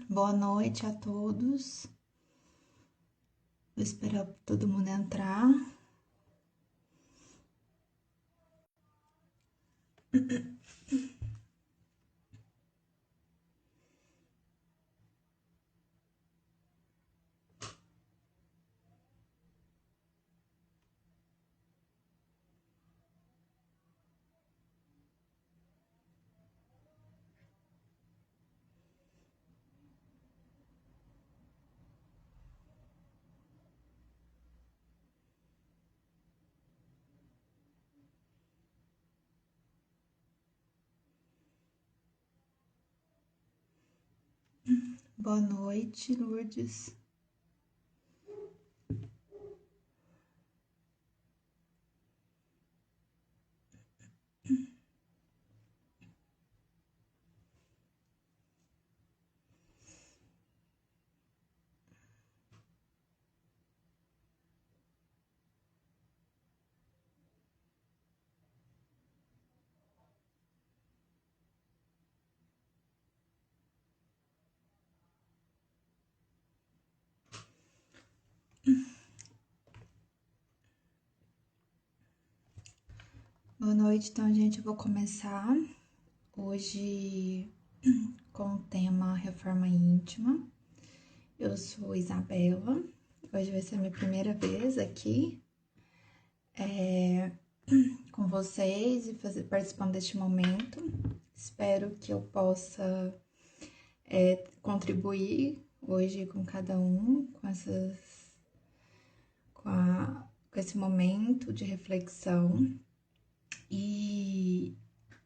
Boa noite a todos. Vou esperar todo mundo entrar. Boa noite, Lourdes. Boa noite, então, gente, eu vou começar hoje com o tema Reforma Íntima. Eu sou Isabela, hoje vai ser a minha primeira vez aqui com vocês e participando deste momento. Espero que eu possa contribuir hoje com cada um, com esse momento de reflexão. E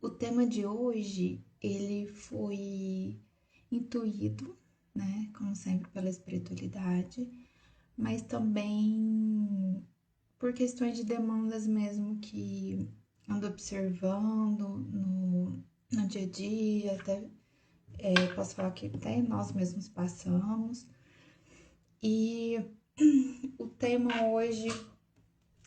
o tema de hoje, ele foi intuído, né, como sempre, pela espiritualidade, mas também por questões de demandas mesmo que ando observando no dia a dia, até posso falar que até nós mesmos passamos. E o tema hoje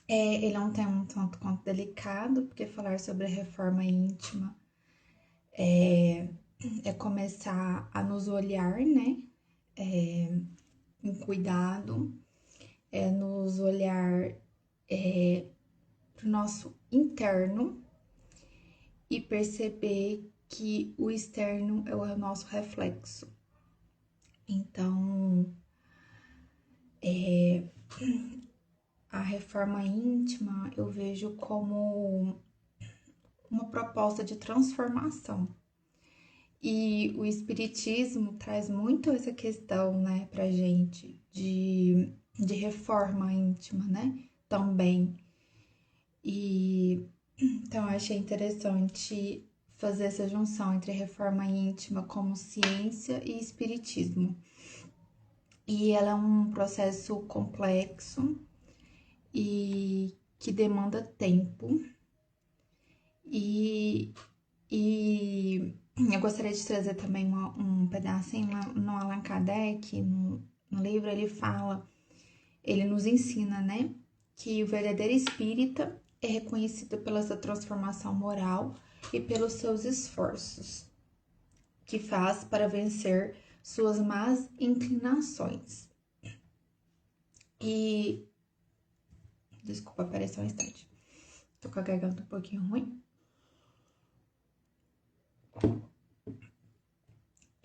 ele é um tema um tanto quanto delicado, porque falar sobre a reforma íntima é começar a nos olhar, né, em cuidado, é nos olhar para o nosso interno e perceber que o externo é o nosso reflexo. Então, a reforma íntima eu vejo como uma proposta de transformação. E o espiritismo traz muito essa questão, né, pra gente, de reforma íntima, né, também. E então eu achei interessante fazer essa junção entre reforma íntima como ciência e espiritismo. E ela é um processo complexo e que demanda tempo. E eu gostaria de trazer também um pedacinho no Allan Kardec, no livro, ele nos ensina, né, que o verdadeiro espírita é reconhecido pela sua transformação moral e pelos seus esforços que faz para vencer suas más inclinações. E desculpa, peraí só um instante. Tô com a garganta um pouquinho ruim.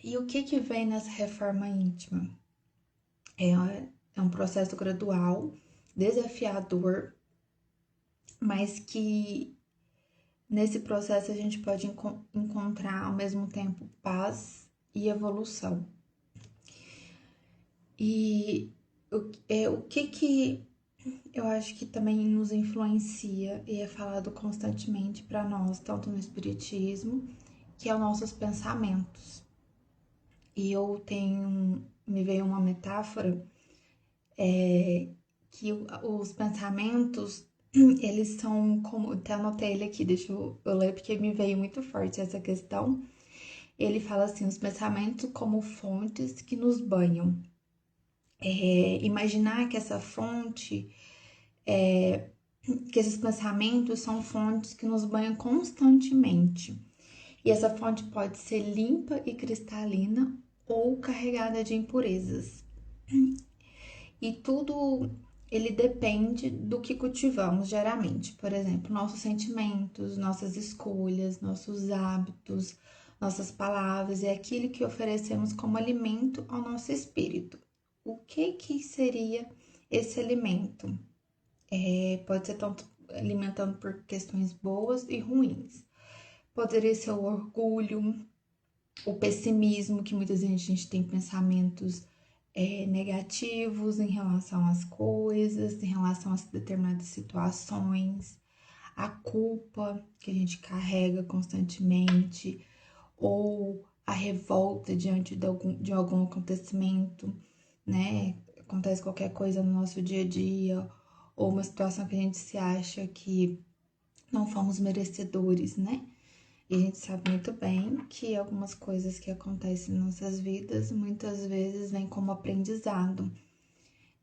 E o que vem nessa reforma íntima? É um processo gradual, desafiador, mas que nesse processo a gente pode encontrar ao mesmo tempo paz e evolução. E o que eu acho que também nos influencia e é falado constantemente para nós, tanto no espiritismo, que é os nossos pensamentos. E me veio uma metáfora que os pensamentos, eles são como, até anotei ele aqui, deixa eu ler porque me veio muito forte essa questão. Ele fala assim, os pensamentos como fontes que nos banham. Imaginar que essa fonte, que esses pensamentos são fontes que nos banham constantemente. E essa fonte pode ser limpa e cristalina ou carregada de impurezas. E tudo ele depende do que cultivamos diariamente. Por exemplo, nossos sentimentos, nossas escolhas, nossos hábitos, nossas palavras e aquilo que oferecemos como alimento ao nosso espírito. O que seria esse alimento? Pode ser tanto alimentando por questões boas e ruins. Poderia ser o orgulho, o pessimismo, que muitas vezes a gente tem pensamentos negativos em relação às coisas, em relação a determinadas situações, a culpa que a gente carrega constantemente, ou a revolta diante de algum acontecimento, né? Acontece qualquer coisa no nosso dia a dia, ou uma situação que a gente se acha que não fomos merecedores, né? E a gente sabe muito bem que algumas coisas que acontecem em nossas vidas muitas vezes vêm como aprendizado.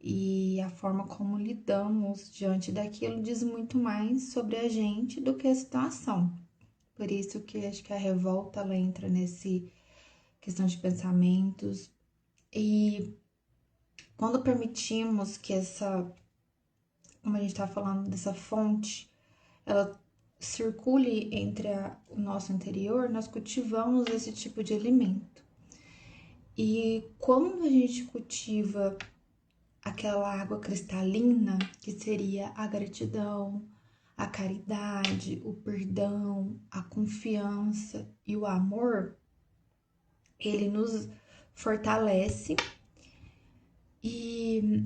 E a forma como lidamos diante daquilo diz muito mais sobre a gente do que a situação. Por isso que acho que a revolta ela entra nesse questão de pensamentos. E quando permitimos que como a gente está falando dessa fonte, ela circule entre o nosso interior, nós cultivamos esse tipo de alimento. E quando a gente cultiva aquela água cristalina, que seria a gratidão, a caridade, o perdão, a confiança e o amor, ele nos fortalece e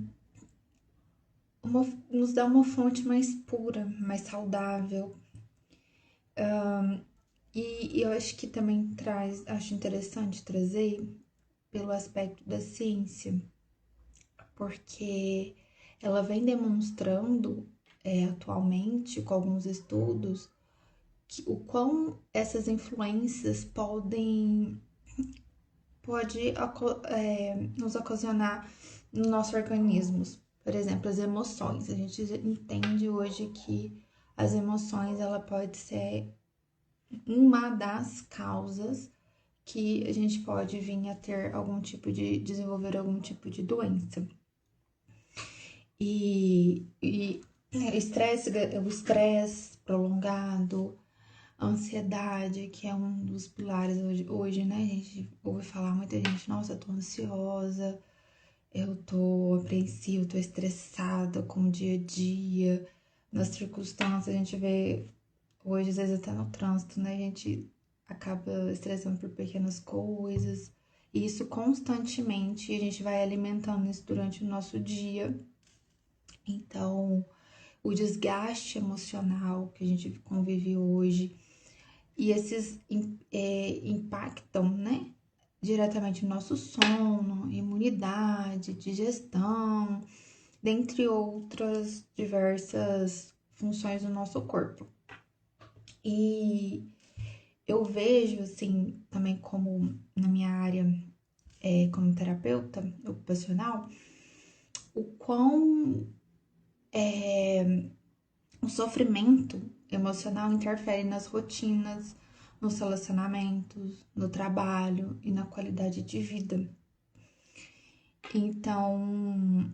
nos dá uma fonte mais pura, mais saudável. E eu acho que também acho interessante trazer pelo aspecto da ciência, porque ela vem demonstrando atualmente, com alguns estudos, o quão essas influências pode nos ocasionar no nosso organismo. Por exemplo, as emoções. A gente entende hoje que as emoções ela pode ser uma das causas que a gente pode vir a ter desenvolver algum tipo de doença. E o estresse prolongado, a ansiedade, que é um dos pilares hoje, né? A gente ouve falar muita gente, nossa, eu tô ansiosa, eu tô apreensiva, eu tô estressada com o dia a dia, nas circunstâncias, a gente vê hoje, às vezes até no trânsito, né? A gente acaba estressando por pequenas coisas, e isso constantemente, a gente vai alimentando isso durante o nosso dia. Então, o desgaste emocional que a gente convive hoje, e esses impactam, né, diretamente no nosso sono, imunidade, digestão, dentre outras diversas funções do nosso corpo. E eu vejo, assim, também como na minha área como terapeuta ocupacional, o quão o sofrimento emocional interfere nas rotinas, nos relacionamentos, no trabalho e na qualidade de vida. Então,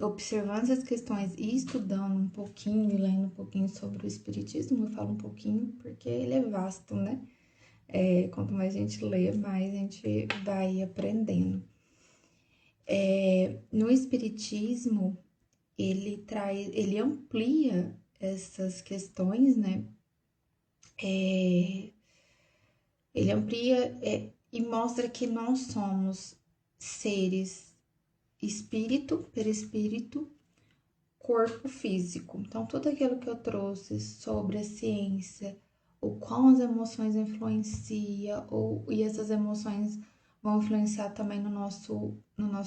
observando essas questões e estudando um pouquinho, lendo um pouquinho sobre o espiritismo, eu falo um pouquinho porque ele é vasto, né? Quanto mais a gente lê, mais a gente vai aprendendo. No espiritismo, ele amplia essas questões, né? Ele amplia e mostra que nós somos seres espírito, perispírito, corpo físico. Então, tudo aquilo que eu trouxe sobre a ciência, o quão as emoções influenciam, e essas emoções vão influenciar também no nosso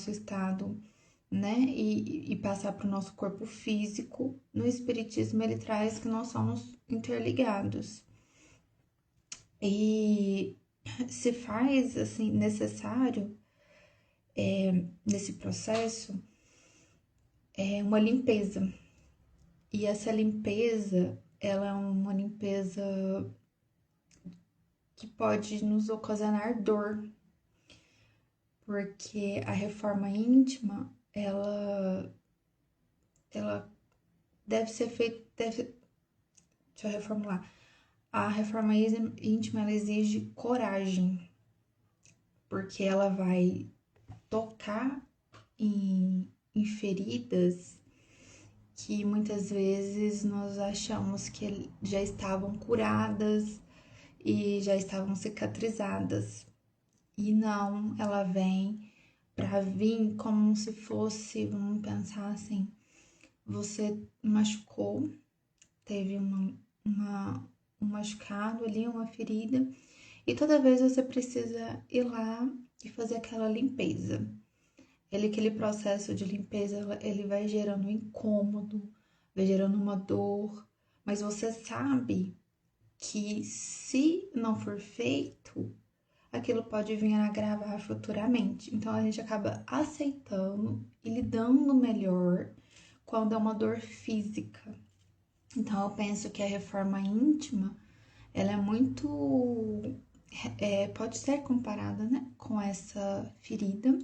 estado, né? E passar para o nosso corpo físico. No espiritismo, ele traz que nós somos interligados. E se faz, assim, necessário, nesse processo, uma limpeza. E essa limpeza, ela é uma limpeza que pode nos ocasionar dor, porque a reforma íntima, ela deve ser feita, deixa eu reformular. A reforma íntima, ela exige coragem, porque ela vai tocar em feridas que muitas vezes nós achamos que já estavam curadas e já estavam cicatrizadas. E não, ela vem para vir como se fosse, vamos pensar assim, você machucou, teve um machucado ali, uma ferida, e toda vez você precisa ir lá e fazer aquela limpeza. Aquele processo de limpeza, ele vai gerando um incômodo, vai gerando uma dor, mas você sabe que se não for feito, aquilo pode vir a agravar futuramente. Então a gente acaba aceitando e lidando melhor quando é uma dor física. Então eu penso que a reforma íntima, ela é muito, pode ser comparada, né, com essa ferida,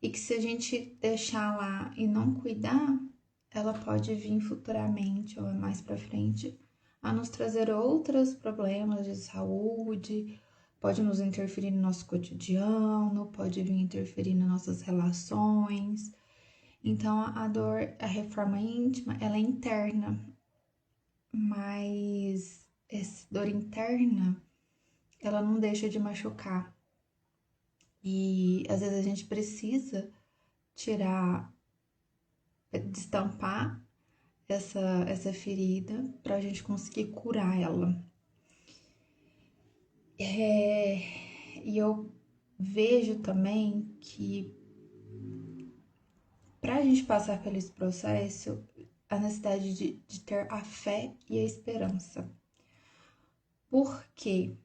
e que se a gente deixar lá e não cuidar, ela pode vir futuramente ou mais para frente a nos trazer outros problemas de saúde, pode nos interferir no nosso cotidiano, pode vir interferir nas nossas relações. Então a dor, a reforma íntima, ela é interna, mas essa dor interna, ela não deixa de machucar. E às vezes a gente precisa tirar, destampar essa ferida para a gente conseguir curar ela. E eu vejo também que para a gente passar pelo esse processo, a necessidade de ter a fé e a esperança. Por quê?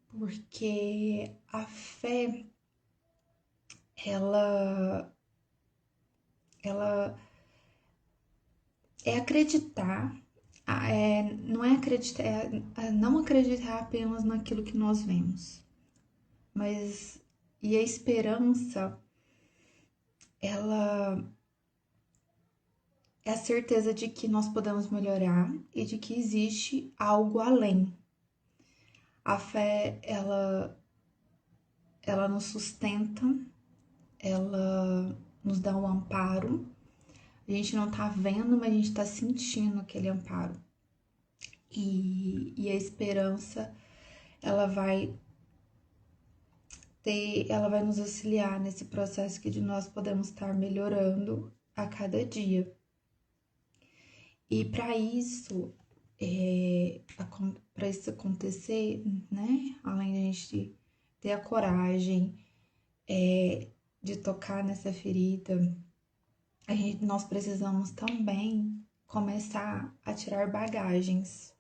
Porque a fé, ela é acreditar, não é acreditar, é não acreditar apenas naquilo que nós vemos, mas e a esperança, ela é a certeza de que nós podemos melhorar e de que existe algo além. A fé, ela nos sustenta, ela nos dá um amparo. A gente não tá vendo, mas a gente tá sentindo aquele amparo. E a esperança, ela vai nos auxiliar nesse processo que de nós podemos estar melhorando a cada dia. E para isso, para isso acontecer, né? Além de a gente ter a coragem de tocar nessa ferida, nós precisamos também começar a tirar bagagens.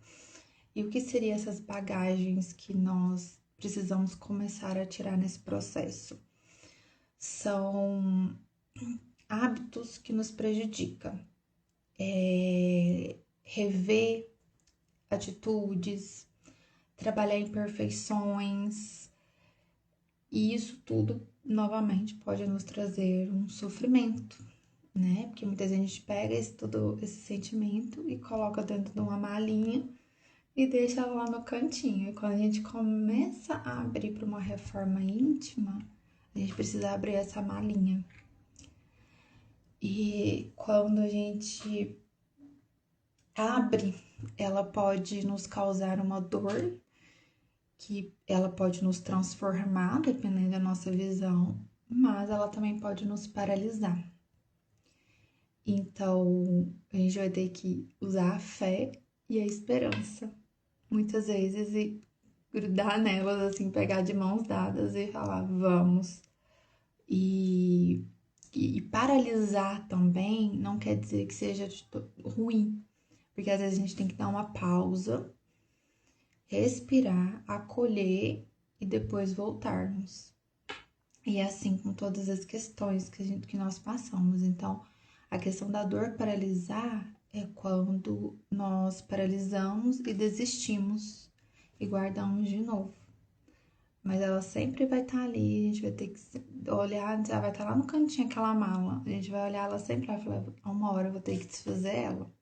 E o que seriam essas bagagens que nós precisamos começar a tirar nesse processo? São hábitos que nos prejudicam. Rever atitudes, trabalhar imperfeições, e isso tudo, novamente, pode nos trazer um sofrimento, né? Porque muitas vezes a gente pega todo esse sentimento e coloca dentro de uma malinha e deixa lá no cantinho. E quando a gente começa a abrir para uma reforma íntima, a gente precisa abrir essa malinha. E quando a gente abre, ela pode nos causar uma dor, que ela pode nos transformar, dependendo da nossa visão, mas ela também pode nos paralisar. Então, a gente vai ter que usar a fé e a esperança, muitas vezes, e grudar nelas, assim, pegar de mãos dadas e falar, vamos. E paralisar também não quer dizer que seja ruim, porque às vezes a gente tem que dar uma pausa, respirar, acolher e depois voltarmos. E é assim com todas as questões que nós passamos. Então, a questão da dor paralisar é quando nós paralisamos e desistimos e guardamos de novo. mas ela sempre vai estar ali, a gente vai ter que olhar, já vai estar lá no cantinho aquela mala, a gente vai olhar ela sempre e falar, uma hora eu vou ter que desfazer ela.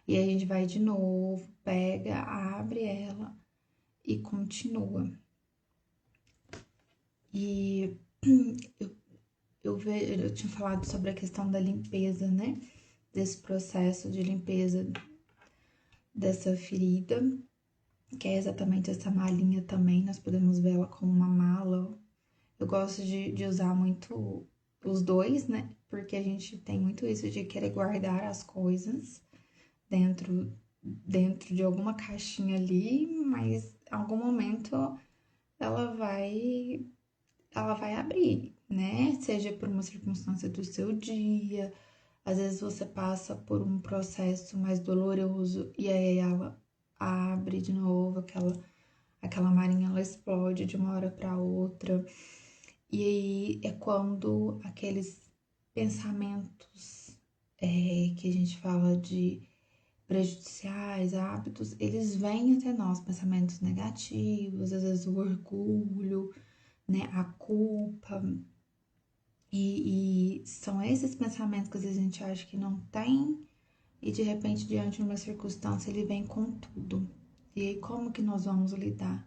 E aí a gente vai de novo, pega, abre ela e continua. E eu tinha falado sobre a questão da limpeza, né? Desse processo de limpeza dessa ferida, que é exatamente essa malinha também, nós podemos ver ela como uma mala. Eu gosto de usar muito os dois, né? Porque a gente tem muito isso de querer guardar as coisas dentro de alguma caixinha ali, mas em algum momento ela vai abrir, né? Seja por uma circunstância do seu dia, às vezes você passa por um processo mais doloroso e aí ela abre de novo, aquela marinha ela explode de uma hora para outra. E aí é quando aqueles pensamentos que a gente fala de prejudiciais, hábitos, eles vêm até nós, pensamentos negativos, às vezes o orgulho, né, a culpa. E são esses pensamentos que às vezes a gente acha que não tem e de repente, diante de uma circunstância, ele vem com tudo. E aí, como que nós vamos lidar?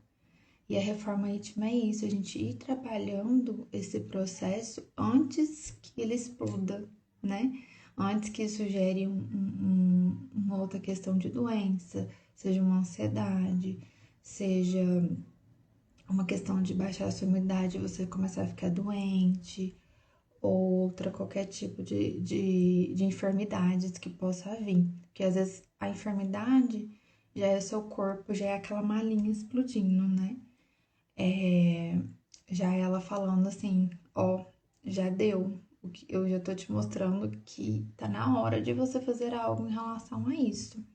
E a reforma íntima é isso, a gente ir trabalhando esse processo antes que ele exploda, né? Antes que isso gere uma outra questão de doença, seja uma ansiedade, seja uma questão de baixar a sua imunidade, você começar a ficar doente, ou outra qualquer tipo de enfermidades que possa vir. Porque às vezes a enfermidade já é o seu corpo, já é aquela malinha explodindo, né? Já ela falando assim, ó, já deu. Eu já tô te mostrando que tá na hora de você fazer algo em relação a isso.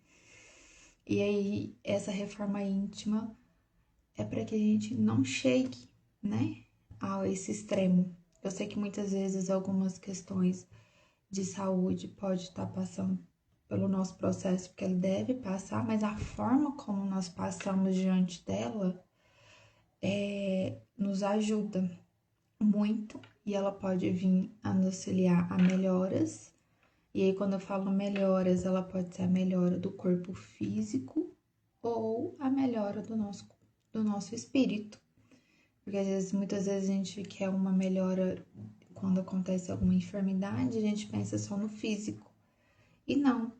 E aí, essa reforma íntima é para que a gente não chegue, né, a esse extremo. Eu sei que muitas vezes algumas questões de saúde pode estar passando pelo nosso processo, porque ele deve passar, mas a forma como nós passamos diante dela nos ajuda muito e ela pode vir a nos auxiliar a melhoras. E aí, quando eu falo melhoras, ela pode ser a melhora do corpo físico ou a melhora do nosso espírito. Porque às vezes, muitas vezes a gente quer uma melhora quando acontece alguma enfermidade, a gente pensa só no físico. E não,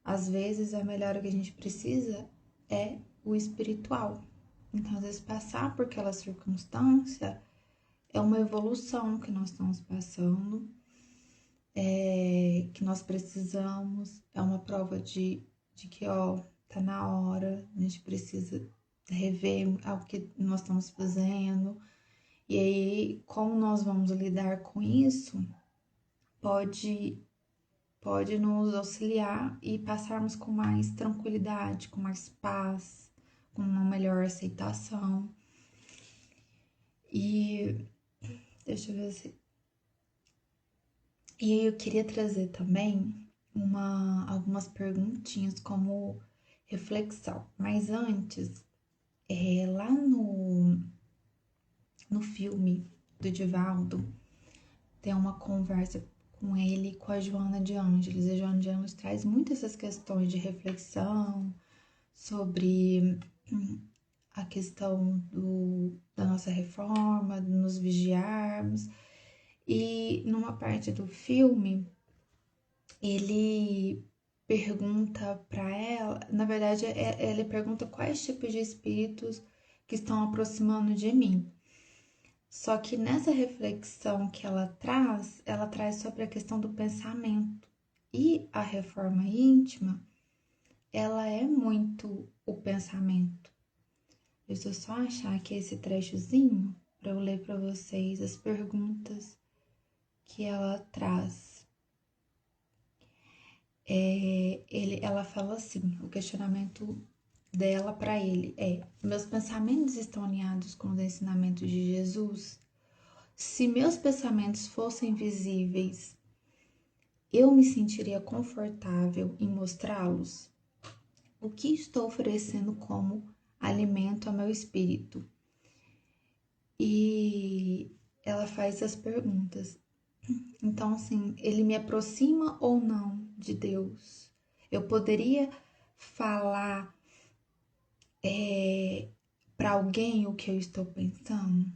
às vezes a melhora que a gente precisa é o espiritual. Então, às vezes, passar por aquela circunstância é uma evolução que nós estamos passando, que nós precisamos, é uma prova de que, ó, tá na hora, a gente precisa rever o que nós estamos fazendo. E aí, como nós vamos lidar com isso, pode nos auxiliar e passarmos com mais tranquilidade, com mais paz, com uma melhor aceitação. E deixa eu ver se. E aí eu queria trazer também algumas perguntinhas como reflexão. Mas antes, lá no filme do Divaldo, tem uma conversa com ele e com a Joana de Ângeles. A Joana de Ângeles traz muito essas questões de reflexão sobre a questão da nossa reforma, de nos vigiarmos. E numa parte do filme, ele pergunta para ela, na verdade, ele pergunta quais tipos de espíritos que estão aproximando de mim. Só que nessa reflexão que ela traz sobre a questão do pensamento. E a reforma íntima, ela é muito o pensamento. Deixa eu só achar aqui esse trechozinho para eu ler para vocês as perguntas que ela traz. Ela fala assim, o questionamento dela para ele é: meus pensamentos estão alinhados com os ensinamentos de Jesus? Se meus pensamentos fossem visíveis, eu me sentiria confortável em mostrá-los? O que estou oferecendo como alimento ao meu espírito? E ela faz as perguntas. Então, assim, ele me aproxima ou não de Deus? Eu poderia falar para alguém o que eu estou pensando?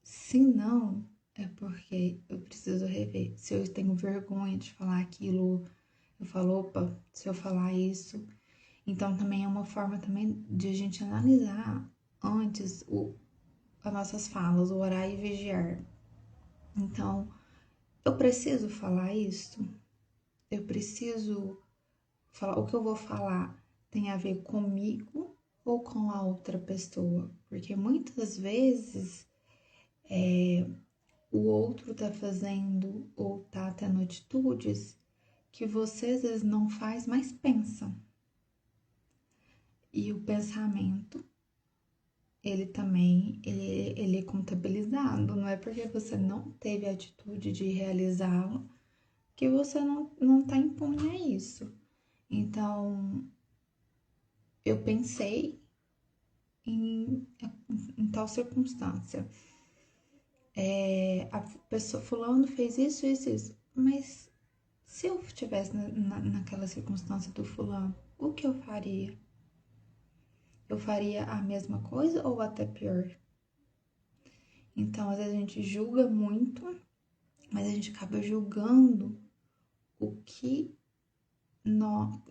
Se não, é porque eu preciso rever. Se eu tenho vergonha de falar aquilo, eu falo, opa, se eu falar isso. Então, também é uma forma também de a gente analisar antes as nossas falas, o orar e vigiar. Então, eu preciso falar isso? Eu preciso falar, o que eu vou falar tem a ver comigo ou com a outra pessoa? Porque muitas vezes o outro tá fazendo ou tá tendo atitudes que você às vezes não faz, mas pensa. E o pensamento, ele também, ele é contabilizado. Não é porque você não teve a atitude de realizá-lo que você não tá impune a isso. Então, eu pensei em tal circunstância. A pessoa fulano fez isso. Mas se eu estivesse naquela circunstância do fulano, o que eu faria? Eu faria a mesma coisa ou até pior? Então, às vezes a gente julga muito, mas a gente acaba julgando o que,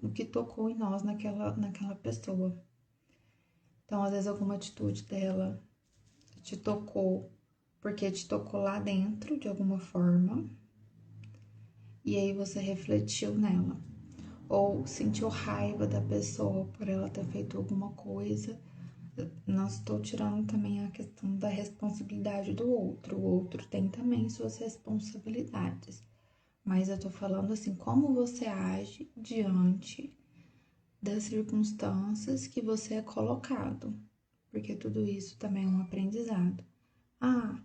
o que tocou em nós naquela pessoa. Então, às vezes alguma atitude dela te tocou porque te tocou lá dentro de alguma forma, e aí você refletiu nela. Ou sentiu raiva da pessoa por ela ter feito alguma coisa. Não estou tirando também a questão da responsabilidade do outro. O outro tem também suas responsabilidades. Mas eu tô falando assim, como você age diante das circunstâncias que você é colocado. Porque tudo isso também é um aprendizado. Ah,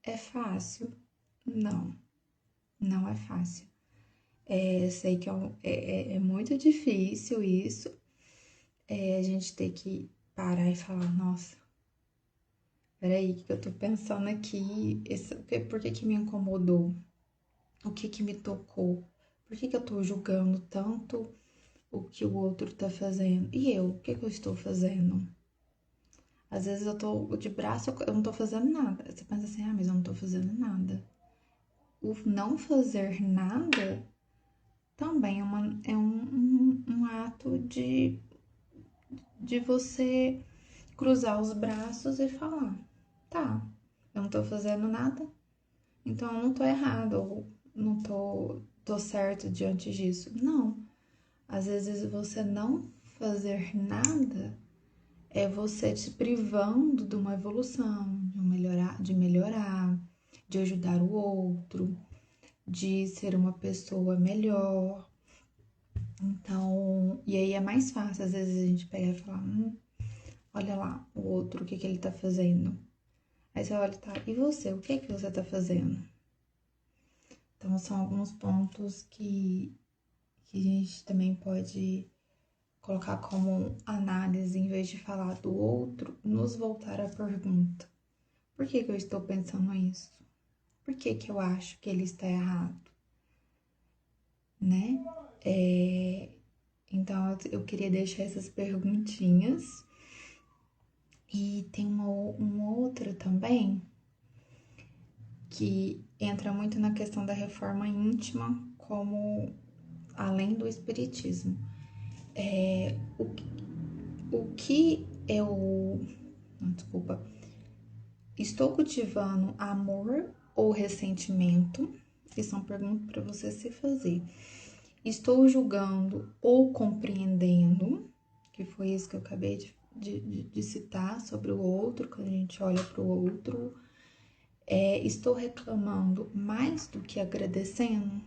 é fácil? Não, não é fácil. Sei que é muito difícil isso. A gente ter que parar e falar, nossa, peraí, o que eu tô pensando aqui? Por que me incomodou? O que me tocou? Por que eu tô julgando tanto o que o outro tá fazendo? E eu, o que eu estou fazendo? Às vezes eu tô de braço, eu não tô fazendo nada. Você pensa assim, ah, mas eu não tô fazendo nada. O não fazer nada também é um ato de você cruzar os braços e falar, tá, eu não tô fazendo nada, então eu não tô errado, ou não tô certo diante disso. Não. Às vezes você não fazer nada é você te privando de uma evolução, de melhorar, de ajudar o outro, de ser uma pessoa melhor. Então, e aí é mais fácil, às vezes, a gente pegar e falar, olha lá, o outro, o que ele tá fazendo? Aí você olha, tá, e você, o que você tá fazendo? Então, são alguns pontos que a gente também pode colocar como análise, em vez de falar do outro, nos voltar à pergunta. Por que eu estou pensando isso? Por que eu acho que ele está errado? Né? Então, eu queria deixar essas perguntinhas. E tem uma outra também, que entra muito na questão da reforma íntima, como além do espiritismo. O que eu... Não, desculpa. Estou cultivando amor ou ressentimento? Isso é uma pergunta para você se fazer. Estou julgando ou compreendendo? Que foi isso que eu acabei de citar sobre o outro, quando a gente olha para o outro. Estou reclamando mais do que agradecendo?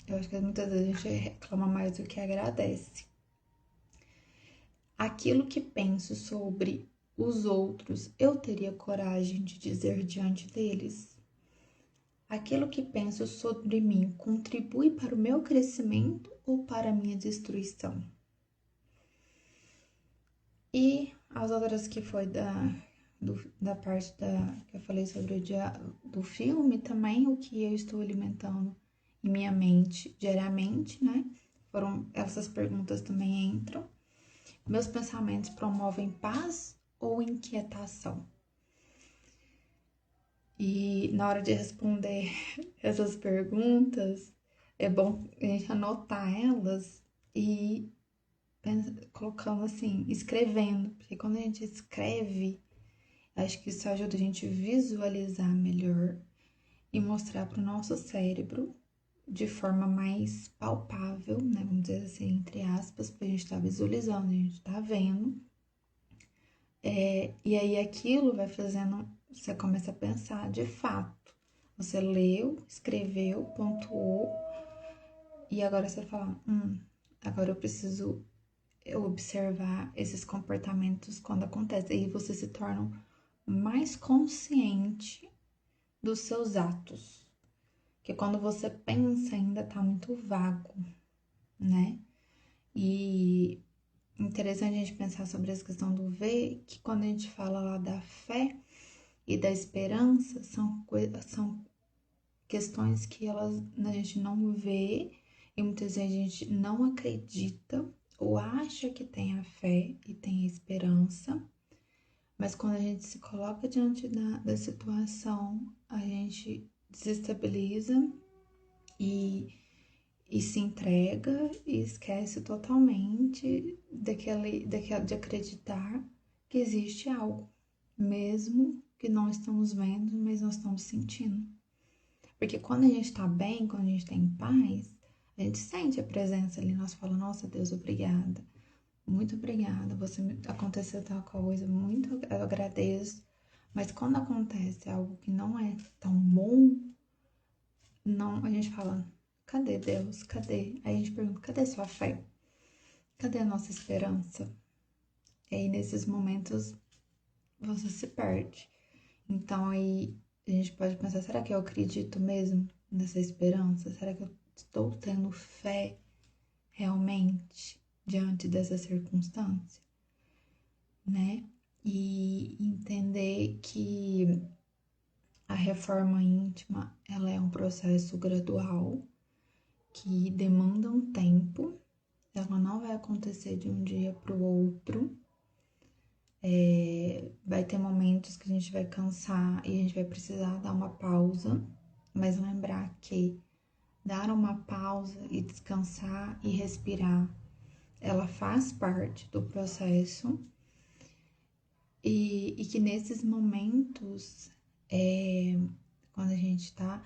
Eu acho que muitas vezes a gente reclama mais do que agradece. Aquilo que penso sobre os outros, eu teria coragem de dizer diante deles? Aquilo que penso sobre mim contribui para o meu crescimento ou para a minha destruição? E as outras que foi da parte que eu falei sobre o dia do filme, também o que eu estou alimentando em minha mente diariamente, né? Essas perguntas também entram. Meus pensamentos promovem paz ou inquietação? E na hora de responder essas perguntas, é bom a gente anotar elas e colocando assim, escrevendo. Porque quando a gente escreve, acho que isso ajuda a gente a visualizar melhor e mostrar para o nosso cérebro de forma mais palpável, né? Vamos dizer assim, entre aspas, porque a gente está visualizando, a gente está vendo. E aí aquilo vai fazendo, você começa a pensar de fato. Você leu, escreveu, pontuou, e agora você fala, agora eu preciso observar esses comportamentos quando acontecem. E você se torna mais consciente dos seus atos. Porque quando você pensa, ainda tá muito vago, né? E interessante a gente pensar sobre essa questão do ver, que quando a gente fala lá da fé e da esperança, são questões que a gente não vê e muitas vezes a gente não acredita ou acha que tem a fé e tem a esperança, mas quando a gente se coloca diante da situação, a gente desestabiliza e se entrega e esquece totalmente de acreditar que existe algo, mesmo que não estamos vendo, mas nós estamos sentindo. Porque quando a gente tá bem, quando a gente tá em paz, a gente sente a presença ali, nós falamos, nossa Deus, obrigada, muito obrigada, aconteceu tal coisa, muito eu agradeço. Mas quando acontece algo que não é tão bom, não, a gente fala, cadê Deus? Cadê? Aí a gente pergunta, cadê sua fé? Cadê a nossa esperança? E aí nesses momentos você se perde. Então aí a gente pode pensar, será que eu acredito mesmo nessa esperança? Será que eu estou tendo fé realmente diante dessa circunstância? Né? E entender que a reforma íntima, ela é um processo gradual que demanda um tempo, ela não vai acontecer de um dia para o outro. Vai ter momentos que a gente vai cansar e a gente vai precisar dar uma pausa, mas lembrar que dar uma pausa e descansar e respirar, ela faz parte do processo e que nesses momentos, quando a gente tá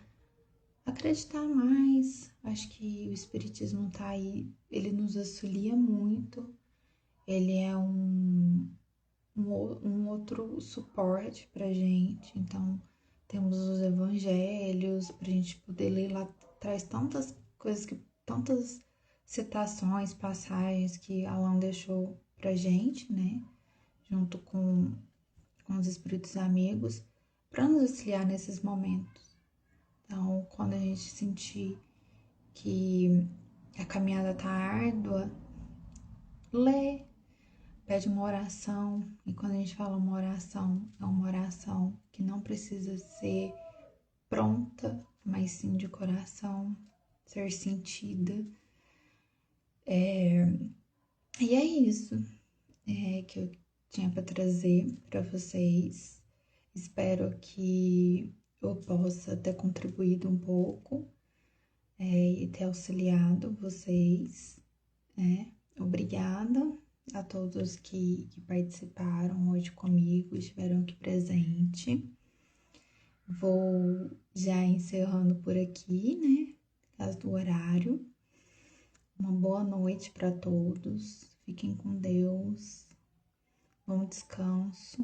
acreditar mais, acho que o Espiritismo tá aí, ele nos auxilia muito, ele é um outro suporte pra gente. Então, temos os evangelhos pra gente poder ler lá, traz tantas coisas, tantas citações, passagens que Allan deixou pra gente, né? Junto com os espíritos amigos, para nos auxiliar nesses momentos. Então, quando a gente sentir que a caminhada tá árdua, lê, pede uma oração, e quando a gente fala uma oração, é uma oração que não precisa ser pronta, mas sim de coração, ser sentida. E é isso que eu tinha para trazer para vocês. Espero que eu possa ter contribuído um pouco e ter auxiliado vocês, né? Obrigada a todos que participaram hoje comigo, estiveram aqui presente. Vou já encerrando por aqui, né? Por causa do horário. Uma boa noite para todos. Fiquem com Deus. Bom descanso.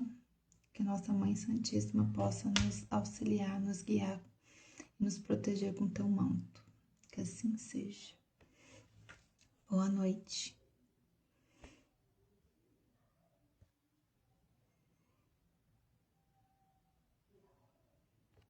Que nossa Mãe Santíssima possa nos auxiliar, nos guiar e nos proteger com teu manto. Que assim seja. Boa noite.